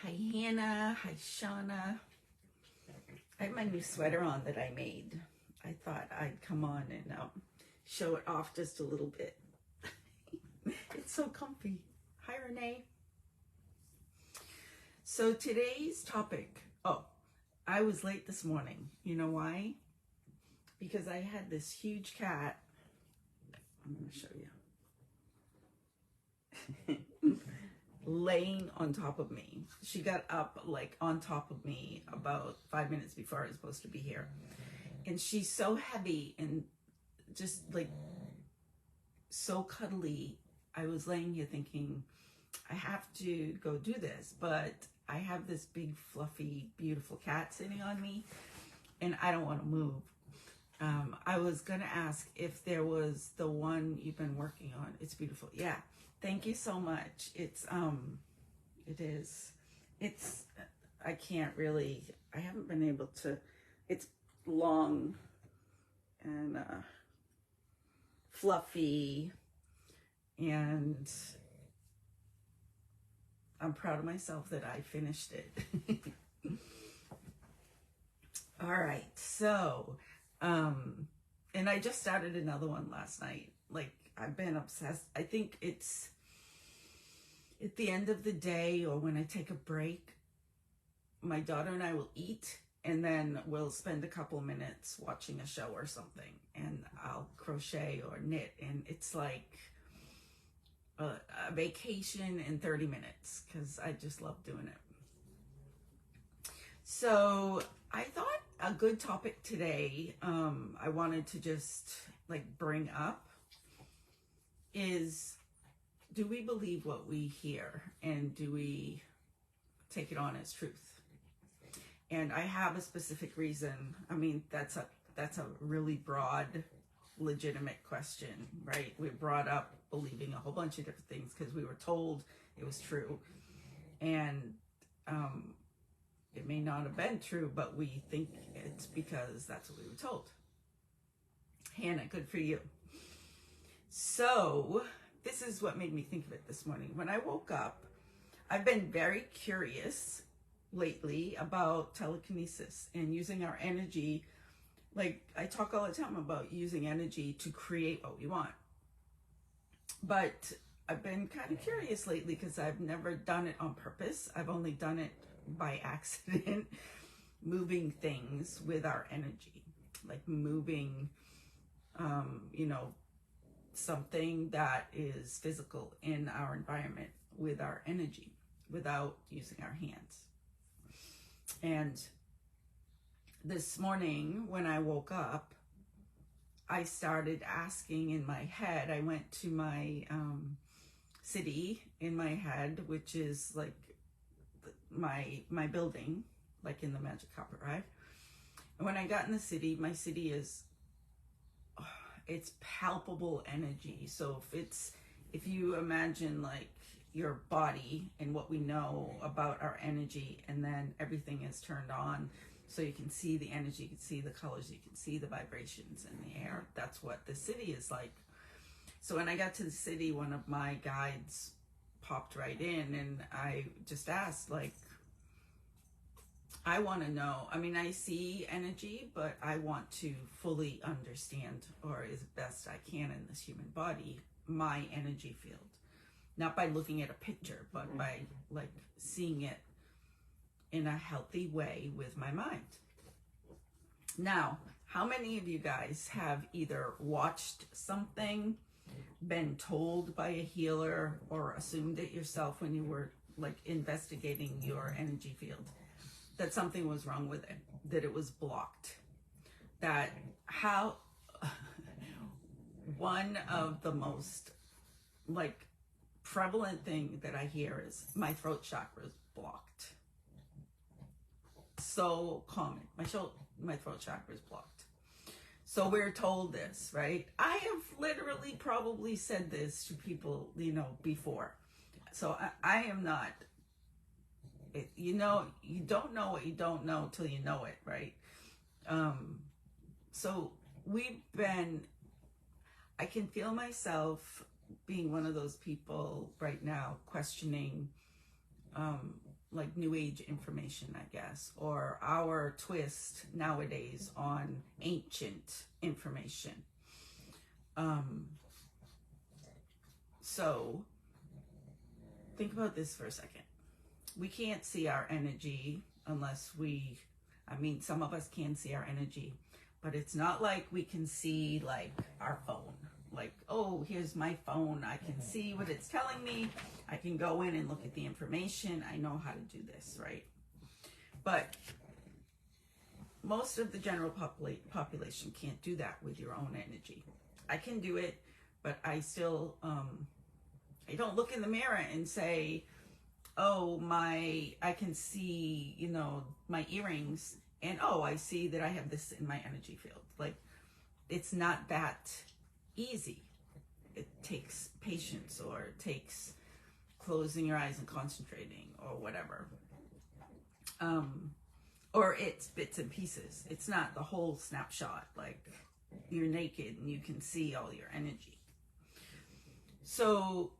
Hi Hannah, hi Shauna. I have my new sweater on that I made. I thought I'd come on and show it off just a little bit. It's so comfy. Hi Renee. So today's topic, I was late this morning. You know why? Because I had this huge cat. I'm going to show you. Laying on top of me. She got up like on top of me about 5 minutes before I was supposed to be here. And she's so heavy and just like so cuddly. I was laying here thinking, I have to go do this, but I have this big, fluffy, beautiful cat sitting on me and I don't want to move. I was going to ask if there was the one you've been working on. It's beautiful. Yeah. Thank you so much. I can't really, I haven't been able to, it's long and fluffy, and I'm proud of myself that I finished it. All right. So, and I just started another one last night. Like, I've been obsessed. I think it's at the end of the day or when I take a break, my daughter and I will eat and then we'll spend a couple minutes watching a show or something, and I'll crochet or knit, and it's like a vacation in 30 minutes because I just love doing it. So I thought a good topic today, I wanted to just like bring up is, do we believe what we hear and do we take it on as truth? And I have a specific reason. I mean, that's a really broad, legitimate question, right? We're brought up believing a whole bunch of different things because we were told it was true. And it may not have been true, but we think it's because that's what we were told. Hannah, good for you. So this is what made me think of it this morning. When I woke up, I've been very curious lately about telekinesis and using our energy. Like, I talk all the time about using energy to create what we want. But I've been kind of curious lately because I've never done it on purpose. I've only done it by accident, moving things with our energy, like moving, something that is physical in our environment with our energy without using our hands. And this morning when I woke up, I started asking in my head. I went to my city in my head, which is like my building, like in the Magic Carpet Ride. And when I got in the city, my city is, it's palpable energy. So if you imagine like your body and what we know about our energy, and then everything is turned on so you can see the energy, you can see the colors, you can see the vibrations in the air. That's what the city is like. So when I got to the city, one of my guides popped right in and I just asked, like, I want to know, I mean, I see energy, but I want to fully understand, or as best I can in this human body, my energy field. Not by looking at a picture, but by like seeing it in a healthy way with my mind. Now, how many of you guys have either watched something, been told by a healer, or assumed it yourself when you were like investigating your energy field, that something was wrong with it, that it was blocked, that how one of the most like prevalent thing that I hear is my throat chakra is blocked. So common. My throat chakra is blocked. So we're told this, right? I have literally probably said this to people, before. So I am not, you don't know what you don't know till you know it, right? So I can feel myself being one of those people right now questioning, like new age information, I guess, or our twist nowadays on ancient information. So think about this for a second. We can't see our energy unless some of us can see our energy, but it's not like we can see like our phone. Like, oh, here's my phone. I can see what it's telling me. I can go in and look at the information. I know how to do this, right? But most of the general population can't do that with your own energy. I can do it, but I still, I don't look in the mirror and say, oh, I can see, my earrings, and oh, I see that I have this in my energy field. Like, it's not that easy. It takes patience, or it takes closing your eyes and concentrating, or whatever. Or it's bits and pieces. It's not the whole snapshot, like you're naked and you can see all your energy. So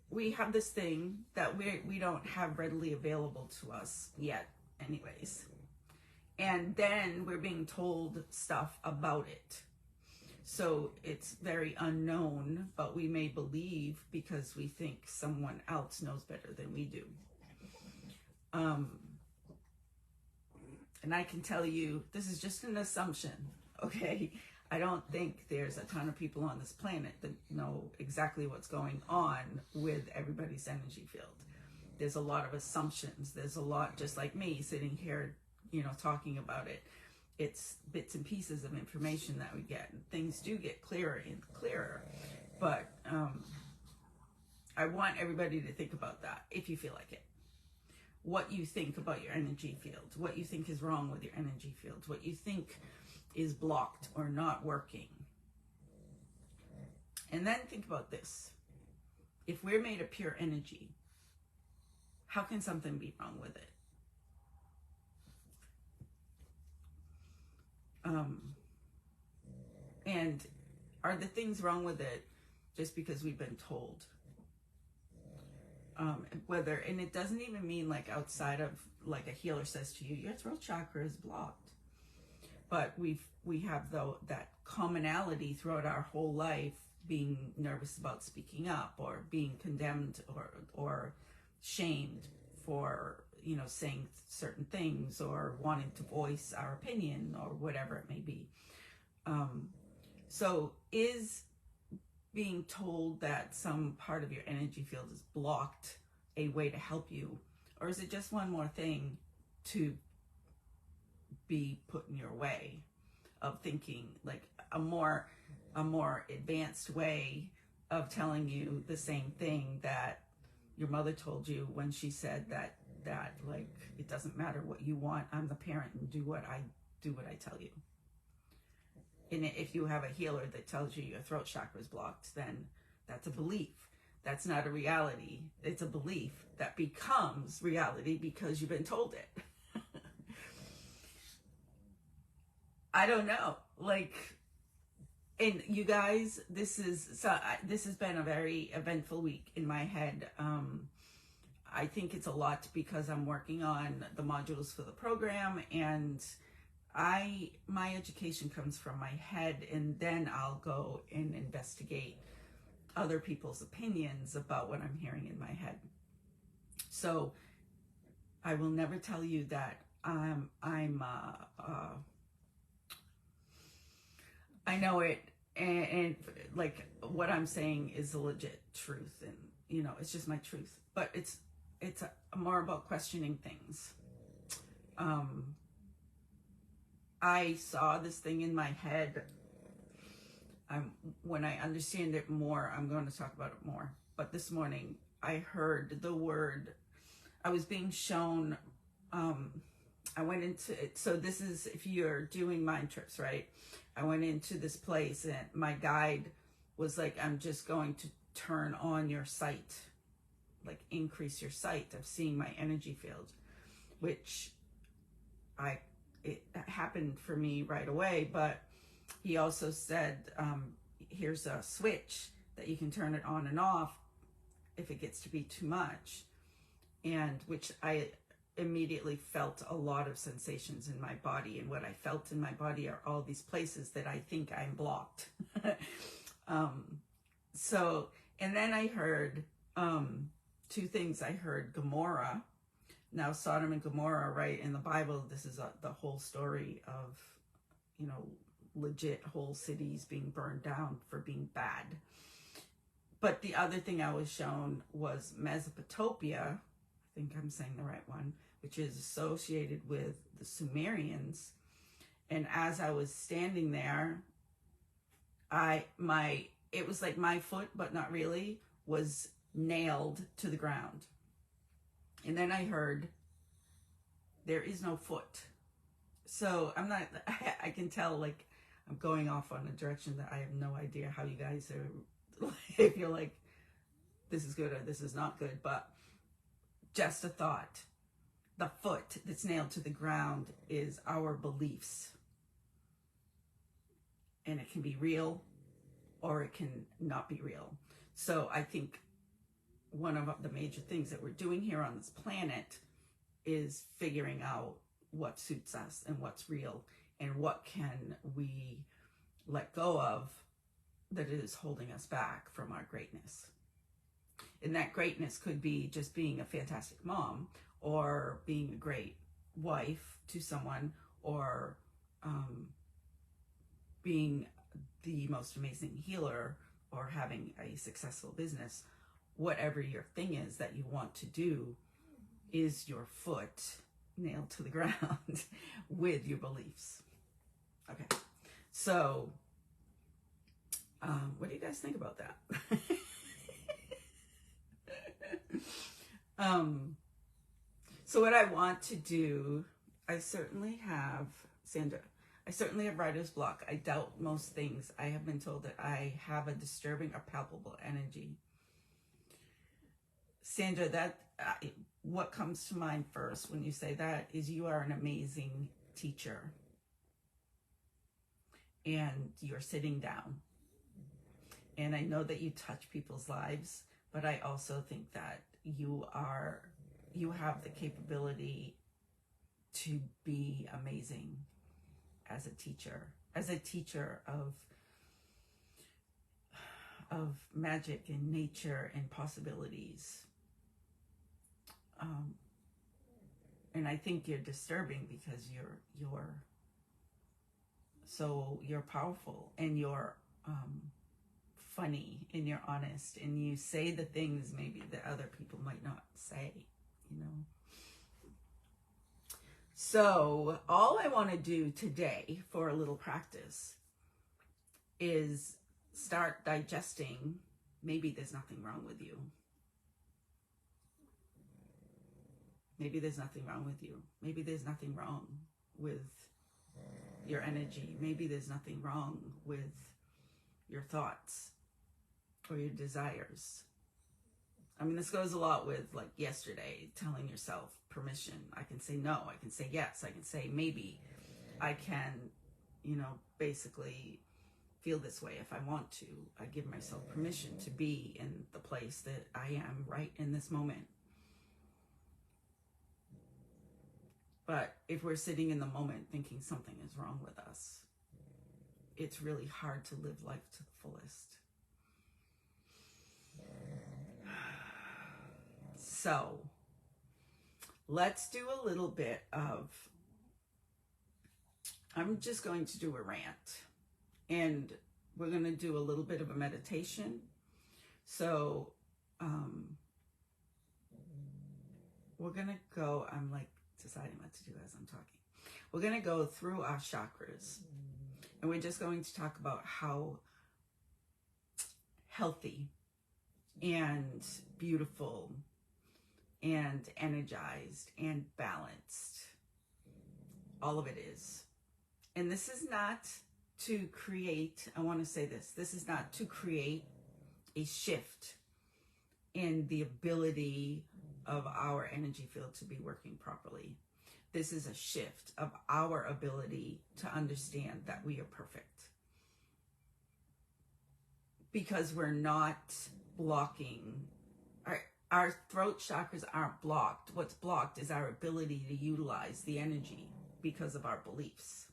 we have this thing that we don't have readily available to us yet anyways. And then we're being told stuff about it. So it's very unknown, but we may believe because we think someone else knows better than we do. And I can tell you, this is just an assumption, okay? I don't think there's a ton of people on this planet that know exactly what's going on with everybody's energy field. There's a lot of assumptions. There's a lot, just like me sitting here, talking about it. It's bits and pieces of information that we get. And things do get clearer and clearer. But I want everybody to think about that, if you feel like it. What you think about your energy field, what you think is wrong with your energy field, what you think is blocked or not working. And then think about this. If we're made of pure energy, how can something be wrong with it? And are the things wrong with it just because we've been told? And it doesn't even mean like outside of like a healer says to you, your throat chakra is blocked. But we have that commonality throughout our whole life, being nervous about speaking up, or being condemned or shamed for saying certain things, or wanting to voice our opinion, or whatever it may be. So is being told that some part of your energy field is blocked a way to help you, or is it just one more thing to be put in your way of thinking, like a more advanced way of telling you the same thing that your mother told you when she said that like, it doesn't matter what you want, I'm the parent and do what I tell you. And if you have a healer that tells you your throat chakra is blocked, then that's a belief. That's not a reality. It's a belief that becomes reality because you've been told it. I don't know. Like, and you guys, this has been a very eventful week in my head. I think it's a lot because I'm working on the modules for the program, and my education comes from my head, and then I'll go and investigate other people's opinions about what I'm hearing in my head. So I will never tell you that I know it, and like what I'm saying is a legit truth, and it's just my truth. But it's more about questioning things. I saw this thing in my head. When I understand it more, I'm going to talk about it more. But this morning, I heard the word. I was being shown. I went into it. So this is if you're doing mind trips, right? I went into this place, and my guide was like, "I'm just going to turn on your sight, like increase your sight of seeing my energy field," which it happened for me right away. But he also said, here's a switch that you can turn it on and off if it gets to be too much. and which I immediately felt a lot of sensations in my body. And what I felt in my body are all these places that I think I'm blocked. And then I heard two things. I heard Gomorrah. Now, Sodom and Gomorrah, right, in the Bible, this is the whole story of, legit whole cities being burned down for being bad. But the other thing I was shown was Mesopotamia, I think I'm saying the right one, which is associated with the Sumerians. And as I was standing there, it was like my foot, but not really, was nailed to the ground. And then I heard, there is no foot. So I can tell, like, I'm going off on a direction that I have no idea how you guys are, if you're like, this is good or this is not good, but just a thought. The foot that's nailed to the ground is our beliefs. And it can be real or it can not be real. So I think one of the major things that we're doing here on this planet is figuring out what suits us and what's real and what can we let go of that is holding us back from our greatness. And that greatness could be just being a fantastic mom, or being a great wife to someone, or being the most amazing healer, or having a successful business. Whatever your thing is that you want to do is your foot nailed to the ground with your beliefs. Okay, so what do you guys think about that? So what I want to do, I certainly have writer's block. I doubt most things. I have been told that I have a disturbing or palpable energy. Sandra, what comes to mind first when you say that is you are an amazing teacher. And you're sitting down. And I know that you touch people's lives, but I also think that you have the capability to be amazing as a teacher of magic and nature and possibilities. And I think you're disturbing because you're powerful, and you're funny, and you're honest, and you say the things maybe that other people might not say, So all I want to do today for a little practice is start digesting. Maybe there's nothing wrong with you. Maybe there's nothing wrong with you. Maybe there's nothing wrong with your energy. Maybe there's nothing wrong with your thoughts or your desires. I mean, this goes a lot with, like, yesterday, telling yourself permission. I can say no. I can say yes. I can say maybe. I can, basically feel this way if I want to. I give myself permission to be in the place that I am right in this moment. But if we're sitting in the moment thinking something is wrong with us, it's really hard to live life to the fullest. So let's do a little bit of, I'm just going to do a rant, and we're going to do a little bit of a meditation. So we're going to go, I'm like deciding what to do as I'm talking. We're going to go through our chakras, and we're just going to talk about how healthy and beautiful and energized and balanced all of it is. And this is not to create, I want to say this is not to create a shift in the ability of our energy field to be working properly. This is a shift of our ability to understand that we are perfect. Because we're not blocking, our throat chakras aren't blocked. What's blocked is our ability to utilize the energy because of our beliefs.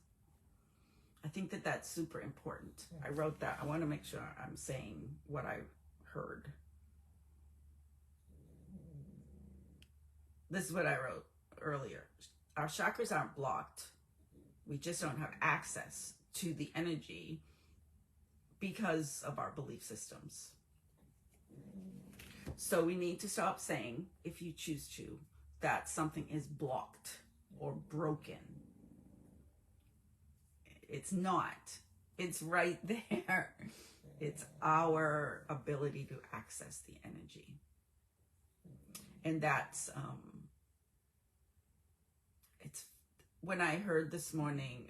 I think that that's super important. I wrote that. I want to make sure I'm saying what I heard. This is what I wrote earlier. Our chakras aren't blocked. We just don't have access to the energy because of our belief systems. So we need to stop saying, if you choose to, that something is blocked or broken. It's not. It's right there. It's our ability to access the energy. And that's, it's, when I heard this morning,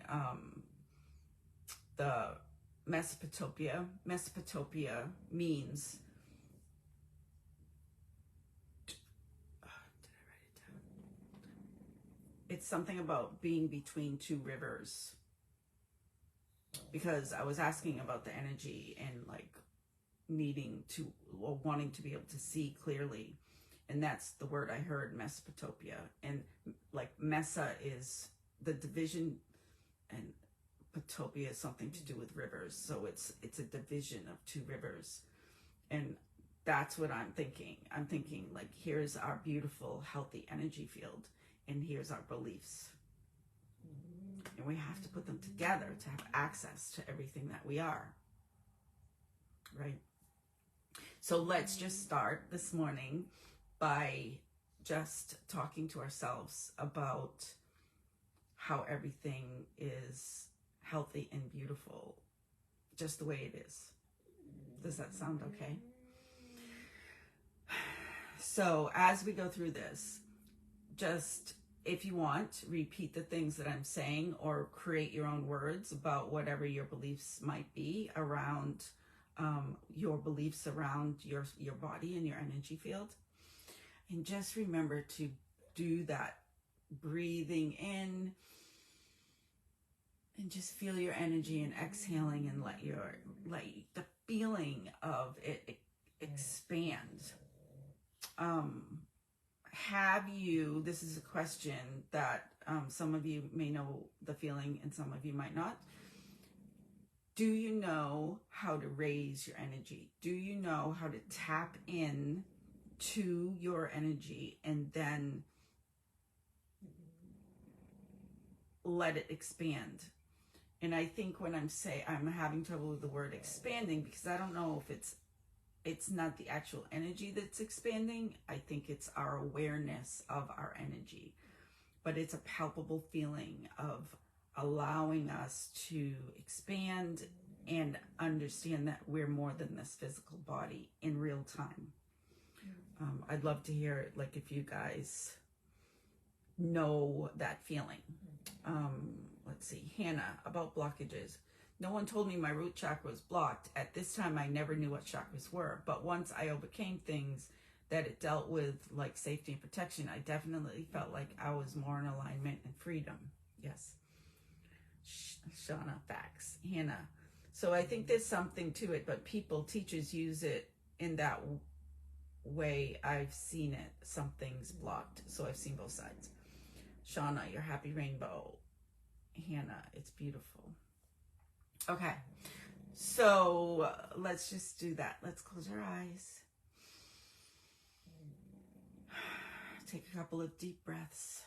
the Mesopotamia means, it's something about being between two rivers. Because I was asking about the energy and like needing to, or wanting to be able to see clearly. And that's the word I heard, Mesopotamia. And like Mesa is the division, and Potopia is something to do with rivers. So it's a division of two rivers. And that's what I'm thinking. I'm thinking like, here's our beautiful, healthy energy field, and here's our beliefs. And we have to put them together to have access to everything that we are. Right? So let's just start this morning by just talking to ourselves about how everything is healthy and beautiful, just the way it is. Does that sound okay? So as we go through this, just, if you want, repeat the things that I'm saying or create your own words about whatever your beliefs might be around your beliefs around your body and your energy field. And just remember to do that breathing in and just feel your energy, and exhaling, and let the feeling of it expand. This is a question that some of you may know the feeling and some of you might not. Do you know how to raise your energy? Do you know how to tap in to your energy and then let it expand? And I think when I'm having trouble with the word expanding, because I don't know if it's not the actual energy that's expanding. I think it's our awareness of our energy. But it's a palpable feeling of allowing us to expand and understand that we're more than this physical body in real time. I'd love to hear, like, if you guys know that feeling. Let's see, Hannah, about blockages. No one told me my root chakra was blocked. At this time, I never knew what chakras were. But once I overcame things that it dealt with, like safety and protection, I definitely felt like I was more in alignment and freedom. Yes. Shauna, facts. Hannah. So I think there's something to it, but teachers use it in that way. I've seen it. Some things blocked. So I've seen both sides. Shauna, your happy rainbow. Hannah, it's beautiful. Okay, so let's just do that. Let's close our eyes. Take a couple of deep breaths.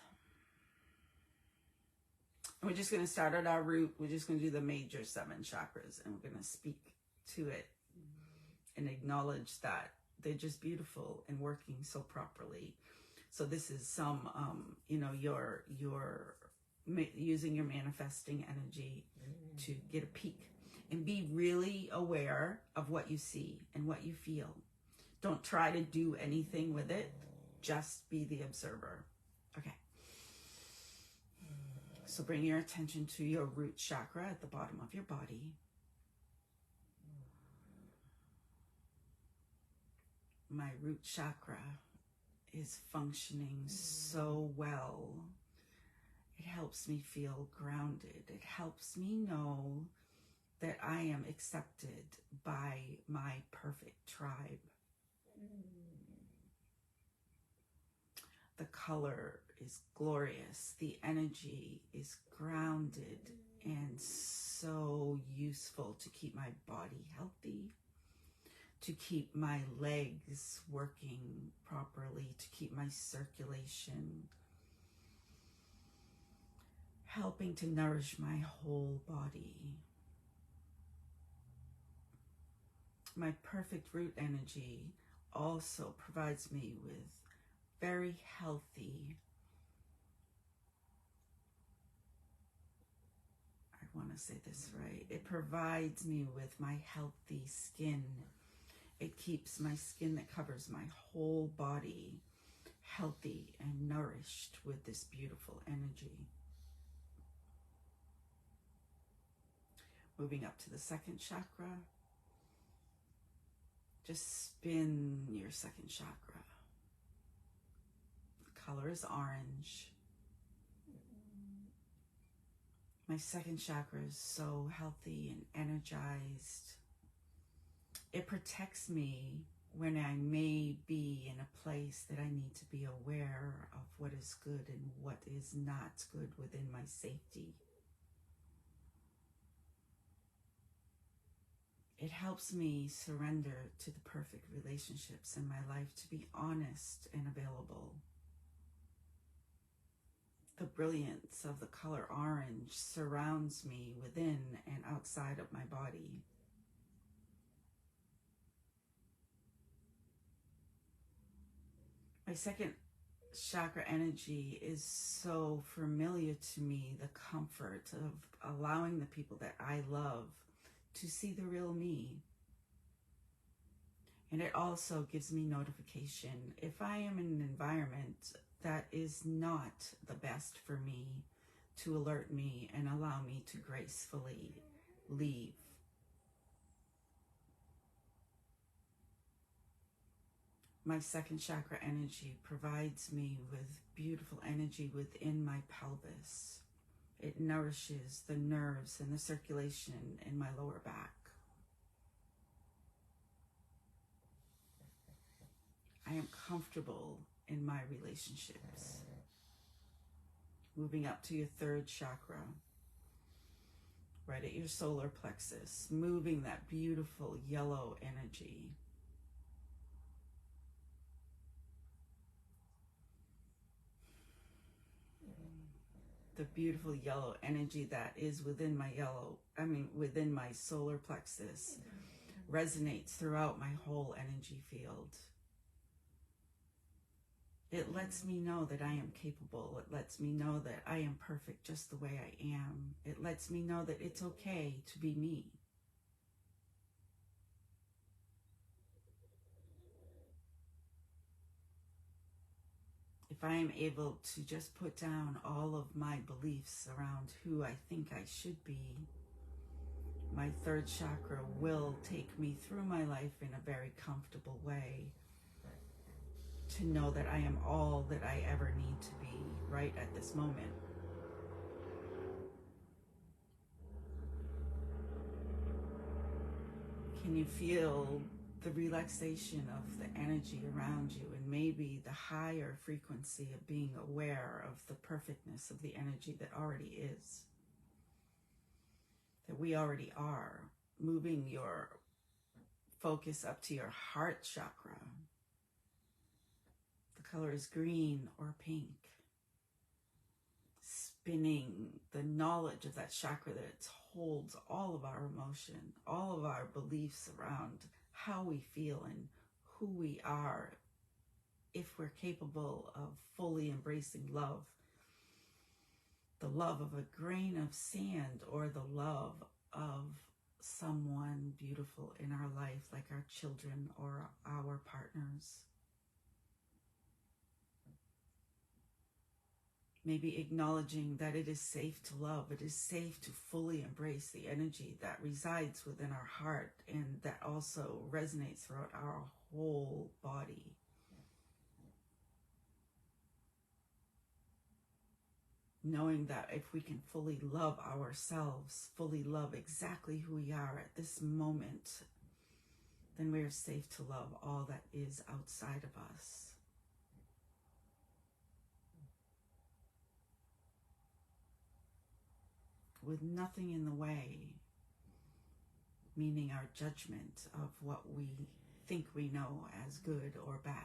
And we're just going to start at our root. We're just going to do the major 7 chakras, and we're going to speak to it and acknowledge that they're just beautiful and working so properly. So this is some, you're using your manifesting energy to get a peek. And be really aware of what you see and what you feel. Don't try to do anything with it. Just be the observer. Okay. So bring your attention to your root chakra at the bottom of your body. My root chakra is functioning so well. It helps me feel grounded. It helps me know that I am accepted by my perfect tribe. color is glorious. The energy is grounded and so useful to keep my body healthy, to keep my legs working properly, to keep my circulation, helping to nourish my whole body. My perfect root energy also provides me with very healthy, I want to say this right, it provides me with my healthy skin. It keeps my skin that covers my whole body healthy and nourished with this beautiful energy. Moving up to the second chakra, just spin your second chakra. The color is orange. My second chakra is so healthy and energized. It protects me when I may be in a place that I need to be aware of what is good and what is not good within my safety. It helps me surrender to the perfect relationships in my life, to be honest and available. The brilliance of the color orange surrounds me within and outside of my body. My second chakra energy is so familiar to me, the comfort of allowing the people that I love to see the real me. And it also gives me notification if I am in an environment that is not the best for me, to alert me and allow me to gracefully leave. My second chakra energy provides me with beautiful energy within my pelvis. It nourishes the nerves and the circulation in my lower back. I am comfortable in my relationships. Moving up to your third chakra, right at your solar plexus, moving that beautiful yellow energy. The beautiful yellow energy that is within my solar plexus resonates throughout my whole energy field. It lets me know that I am capable. It lets me know that I am perfect just the way I am. It lets me know that it's okay to be me. If I am able to just put down all of my beliefs around who I think I should be, my third chakra will take me through my life in a very comfortable way, to know that I am all that I ever need to be right at this moment. Can you feel the relaxation of the energy around you, and maybe the higher frequency of being aware of the perfectness of the energy that already is, that we already are? Moving your focus up to your heart chakra. The color is green or pink. Spinning the knowledge of that chakra that it holds all of our emotion, all of our beliefs around how we feel and who we are, if we're capable of fully embracing love. The love of a grain of sand, or the love of someone beautiful in our life, like our children or our partners. Maybe acknowledging that it is safe to love, it is safe to fully embrace the energy that resides within our heart and that also resonates throughout our whole body. Knowing that if we can fully love ourselves, fully love exactly who we are at this moment, then we are safe to love all that is outside of us. with nothing in the way, meaning our judgment of what we think we know as good or bad.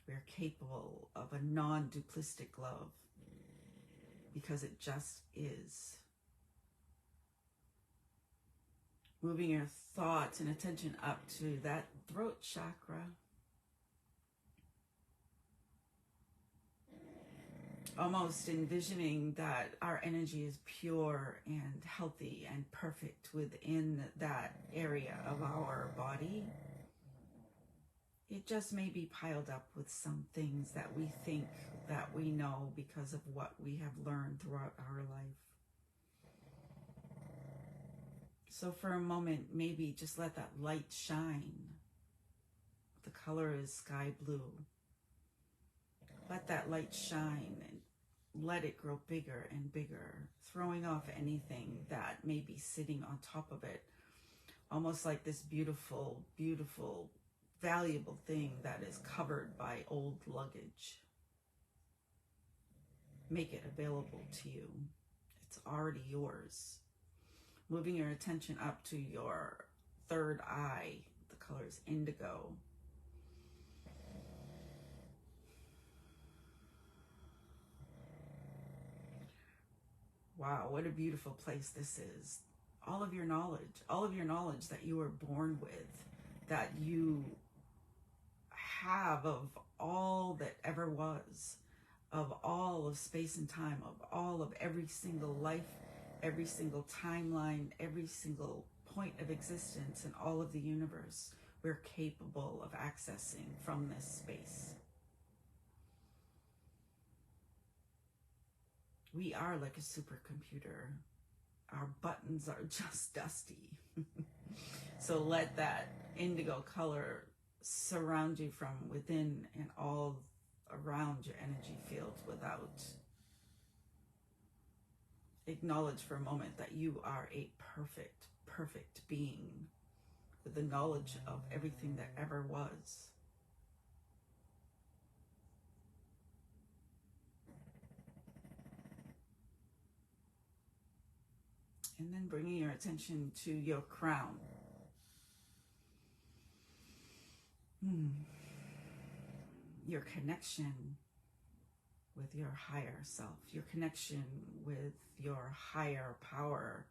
We're capable of a non-duplistic love because it just is. Moving your thoughts and attention up to that throat chakra. Almost envisioning that our energy is pure and healthy and perfect within that area of our body. It just may be piled up with some things that we think that we know because of what we have learned throughout our life. So for a moment, maybe just let that light shine. The color is sky blue. Let that light shine and let it grow bigger and bigger, throwing off anything that may be sitting on top of it. Almost like this beautiful, beautiful, valuable thing that is covered by old luggage. Make it available to you. It's already yours. Moving your attention up to your third eye. The color is indigo. Wow, what a beautiful place this is. All of your knowledge that you were born with, that you have of all that ever was, of all of space and time, of all of every single life, every single timeline, every single point of existence in all of the universe, we're capable of accessing from this space. We are like a supercomputer. Our buttons are just dusty. So let that indigo color surround you from within and all around your energy field without. Acknowledge for a moment that you are a perfect, perfect being with the knowledge of everything that ever was. And then bringing your attention to your crown. Your connection with your higher self, your connection with your higher power,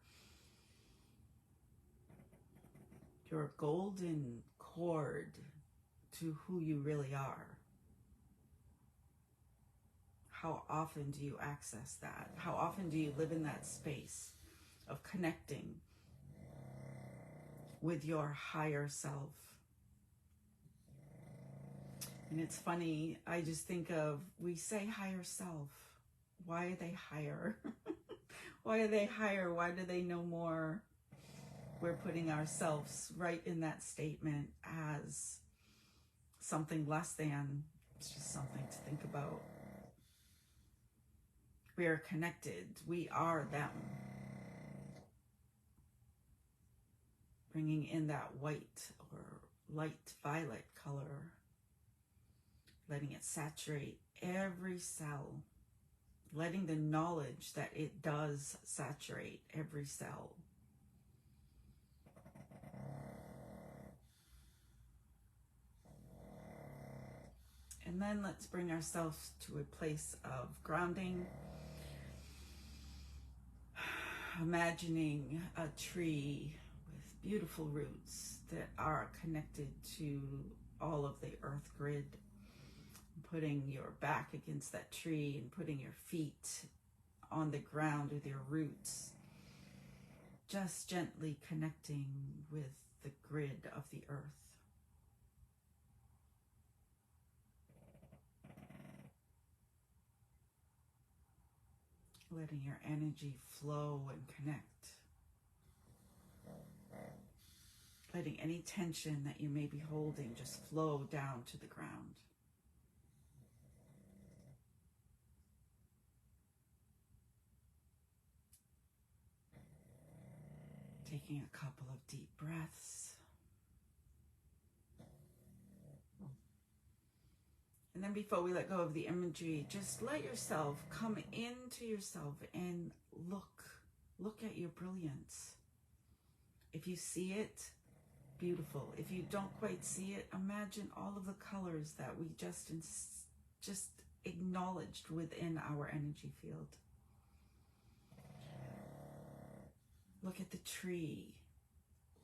your golden cord to who you really are. How often do you access that? How often do you live in that space of connecting with your higher self? And it's funny, I just think of, we say higher self. Why are they higher? Why are they higher? Why do they know more? We're putting ourselves right in that statement as something less than. It's just something to think about. We are connected. We are them. Bringing in that white or light violet color. Letting it saturate every cell. Letting the knowledge that it does saturate every cell. And then let's bring ourselves to a place of grounding. Imagining a tree with beautiful roots that are connected to all of the earth grid. Putting your back against that tree and putting your feet on the ground with your roots. Just gently connecting with the grid of the earth. Letting your energy flow and connect. Letting any tension that you may be holding just flow down to the ground. Taking a couple of deep breaths. And then before we let go of the imagery, just let yourself come into yourself and look at your brilliance. If you see it, beautiful. If you don't quite see it, imagine all of the colors that we just acknowledged within our energy field. Look at the tree.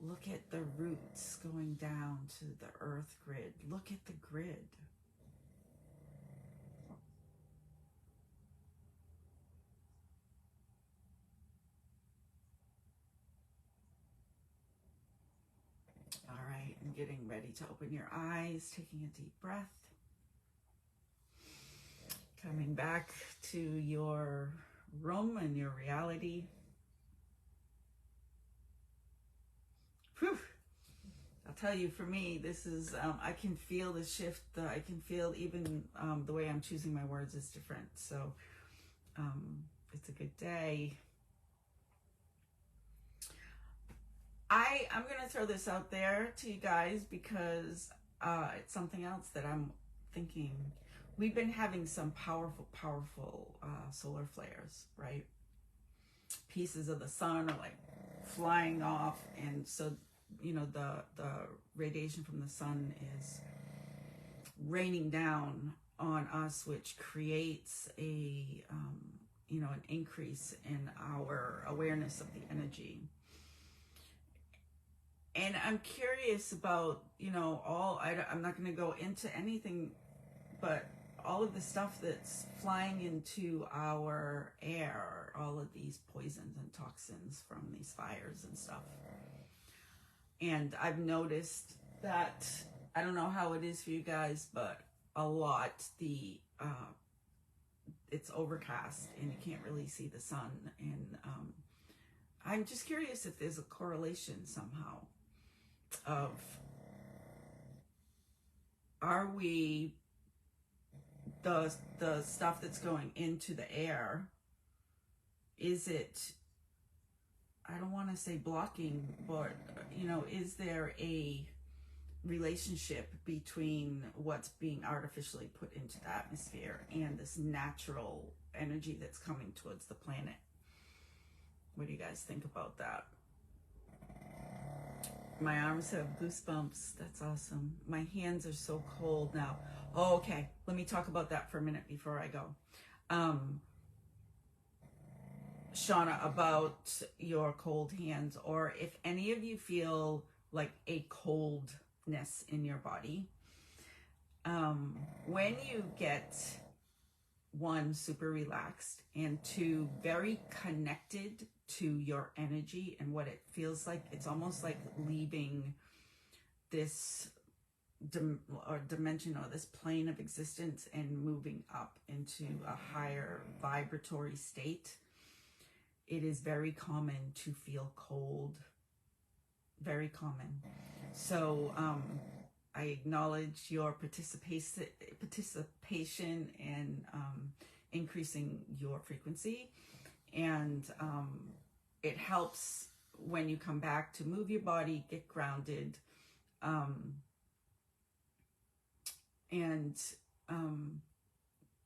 Look at the roots going down to the earth grid. Look at the grid. All right, and getting ready to open your eyes, taking a deep breath. Coming back to your room and your reality. Whew. I'll tell you, for me, this is, I can feel the shift. I can feel even the way I'm choosing my words is different. So it's a good day. I'm going to throw this out there to you guys because it's something else that I'm thinking. We've been having some powerful solar flares, right? Pieces of the sun are like flying off, and so the radiation from the sun is raining down on us, which creates a an increase in our awareness of the energy. And I'm curious about I'm not going to go into anything, but all of the stuff that's flying into our air, all of these poisons and toxins from these fires and stuff. And I've noticed that, I don't know how it is for you guys, but a lot, it's overcast and you can't really see the sun. And I'm just curious if there's a correlation somehow of, are we, the stuff that's going into the air, is it, I don't want to say blocking, but is there a relationship between what's being artificially put into the atmosphere and this natural energy that's coming towards the planet? What do you guys think about that? My arms have goosebumps. That's awesome. My hands are so cold now. Oh, okay. Let me talk about that for a minute before I go. Shauna, about your cold hands, or if any of you feel like a coldness in your body, when you get, one, super relaxed, and two, very connected to your energy and what it feels like, it's almost like leaving this dimension or this plane of existence and moving up into a higher vibratory state. It is very common to feel cold, very common. So I acknowledge your participation in increasing your frequency, and it helps when you come back to move your body, get grounded, and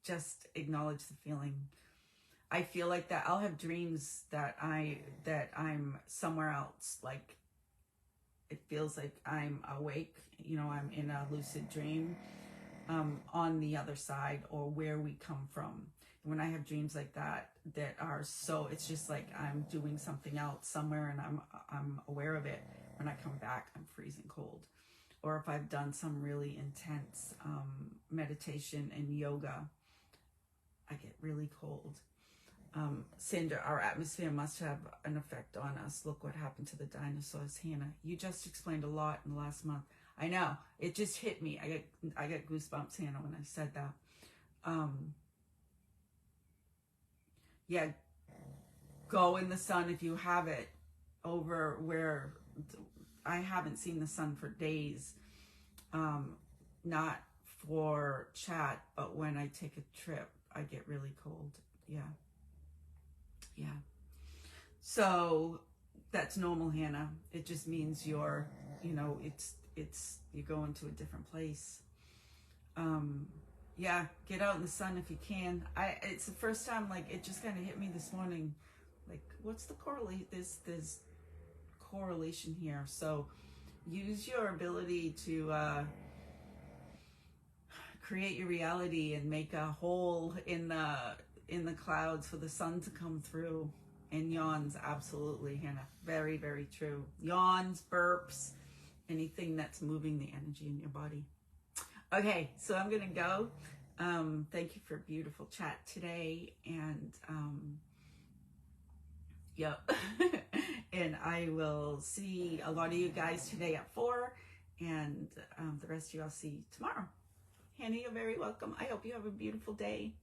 just acknowledge the feeling. I feel like that I'll have dreams that I'm somewhere else, like it feels like I'm awake, I'm in a lucid dream, on the other side, or where we come from. When I have dreams like that are so, it's just like I'm doing something else somewhere and I'm aware of it. When I come back, I'm freezing cold. Or if I've done some really intense meditation and yoga, I get really cold. Sandra, our atmosphere must have an effect on us. Look what happened to the dinosaurs. Hannah, you just explained a lot in the last month. I know, it just hit me. I get goosebumps, Hannah, when I said that. Yeah, go in the sun if you have it, over where I haven't seen the sun for days. Not for chat, but when I take a trip, I get really cold. Yeah. So that's normal, Hannah. It just means you're, you go into a different place. Yeah, get out in the sun if you can. It's the first time, like, it just kind of hit me this morning, Like, what's the correlate? There's correlation here. So use your ability to create your reality and make a hole in the clouds for the sun to come through. And yawns, absolutely, Hannah. Very, very true. Yawns, burps, anything that's moving the energy in your body. Okay, so I'm gonna go. Thank you for a beautiful chat today, and yep. And I will see a lot of you guys today at 4, and the rest of you I'll see tomorrow. Hannah, you're very welcome. I hope you have a beautiful day.